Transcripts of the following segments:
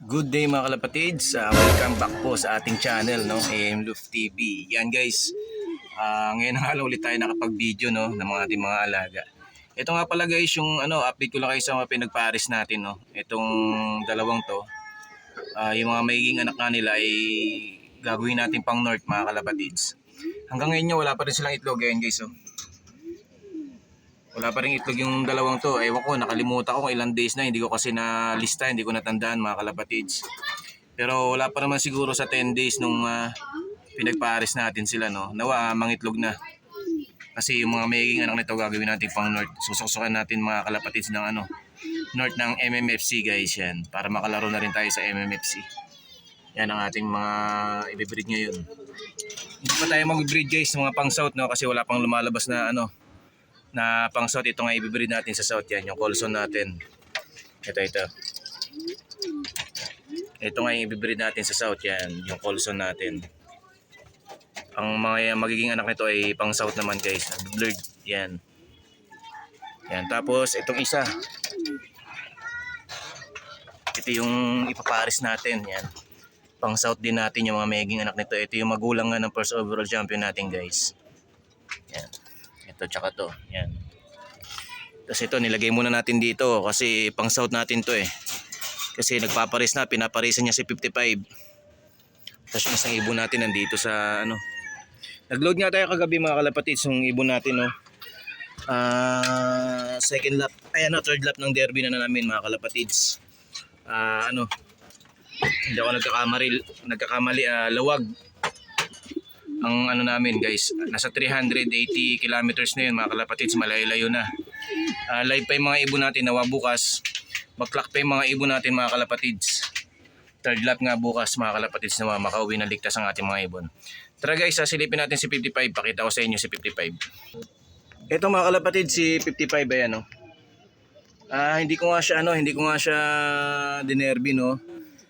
Good day mga kalapatids, welcome back po sa ating channel, no, AM Luf TV. Yan guys, ngayon nga lang ulit tayo nakapag-video, no, ng mga ating mga alaga. Ito nga pala guys, yung update ko lang kayo sa mga pinagpares natin, no. Itong dalawang to, yung mga magiging anak nga nila ay gagawin natin pang north mga kalapatids. Hanggang ngayon wala pa rin silang itlog, yan guys, oh. Wala pa rin itlog yung dalawang to. Ewan ko, nakalimutan ko kung ilang days na. Hindi ko kasi na lista, hindi ko natandaan mga kalapatids. Pero wala pa naman siguro sa 10 days nung pinagpares natin sila, no. Nawa, mangitlog na. Kasi yung mga magiging anak nito gagawin natin pang north. Susuksukan natin mga kalapatids ng north ng MMFC guys, yan. Para makalaro na rin tayo sa MMFC. Yan ang ating mga i-breed ngayon. Hindi pa tayo mag-breed guys ng mga pang south, no, kasi wala pang lumalabas na na pang south. Ito nga i-breed natin sa south, yan yung Colson natin. Ito nga i-breed natin sa south, yan yung Colson natin. Ang mga magiging anak nito ay pang south naman guys, blurred, yan. Tapos itong isa, ito yung ipapares natin, yan. Pang south din natin yung mga magiging anak nito. Ito yung magulang nga ng first overall champion natin guys. Yan. Ito tsaka to, yan. Tapos ito nilagay muna natin dito kasi pang south natin to eh. Kasi nagpapares na, pinaparisan niya si 55. Tapos yung isang ibon natin nandito sa Nagload nga tayo kagabi mga kalapatids yung ibon natin, no. Second lap, third lap ng derby na namin mga kalapatids. Hindi ako nagkakamali, lawag ang namin guys, nasa 380 kilometers na yun mga kalapatids, malayo-layo na. Live pa yung mga ibon natin, nawa bukas mag-clock pa yung mga ibon natin mga kalapatids. Third lap nga bukas mga kalapatids na makauwi na ligtas ang ating mga ibon. Tara guys, silipin natin si 55, pakita ko sa inyo si 55. Ito mga kalapatids, si 55, ayan, no. Hindi ko nga siya dinerby, no.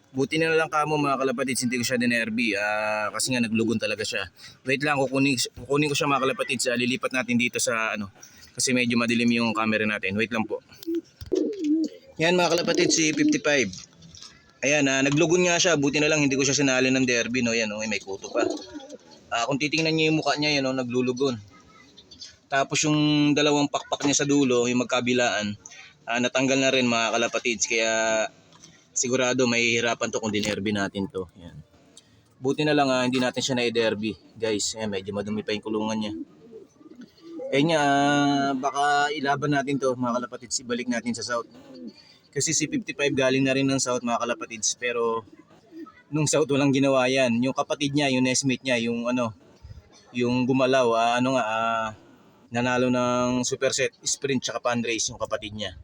Buti na lang kamo mga kalapatids, hindi ko siya dinerby kasi nga naglugon talaga siya. Wait lang, kukunin ko siya mga kalapatids. Lilipat natin dito sa kasi medyo madilim yung camera natin. Wait lang po. Yan mga kalapatids, si 55. Ayan, naglugon nga siya. Buti na lang hindi ko siya sinali ng derby, no. Yan, may kuto pa. Kung titingnan niyo yung mukha niya, yan, naglulugon. Tapos yung dalawang pakpak niya sa dulo, yung magkabilaan, natanggal na rin mga kalapatids. Kaya sigurado may hirapan to kung dinerby natin to. Yan. Buti na lang hindi natin siya na-derby. Guys, medyo madumi pa yung kulungan niya. Baka ilaban natin to mga kalapatids. Ibalik natin sa south. Kasi si 55 galing na rin ng south mga kalapatids. Pero nung south walang ginawa yan. Yung kapatid niya, yung nestmate niya, yung gumalaw, nanalo ng superset, sprint tsaka fundraise yung kapatid niya.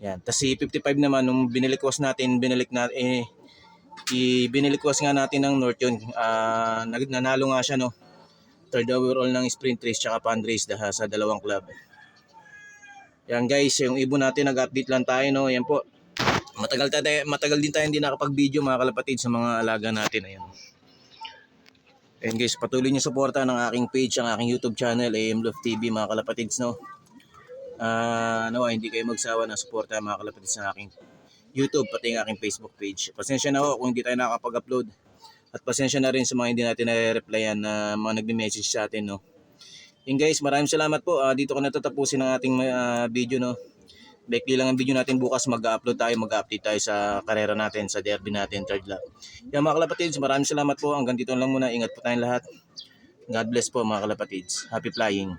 Yan. Tapos si 55 naman, nung binilikwas nga natin ng north yun, nanalo nga siya, no. Third overall ng sprint race tsaka fund race sa dalawang club. Yan guys, yung ibon natin, nag-update lang tayo, no. Yan po. Matagal din tayo hindi nakapag-video mga kalapatid sa mga alaga natin. Ayan. And guys, patuloy niyo suporta ng aking page, ang aking YouTube channel, AM Luf TV mga kalapatids, no. Hindi kayo magsawa ng suporta mga kalapatids sa aking YouTube pati ang aking Facebook page. Pasensya na ho kung hindi tayo nakakapag-upload. At pasensya na rin sa mga hindi natin na-replyan na mga nagme-message sa atin, no. And guys, maraming salamat po. Dito ko natatapusin ang ating video, no. Baikli lang ang video natin bukas, mag-upload tayo, mag-update tayo sa karera natin, sa derby natin, third lap. Yan mga kalapatids, maraming salamat po. Hanggang dito lang muna. Ingat po tayong lahat. God bless po mga kalapatids. Happy flying.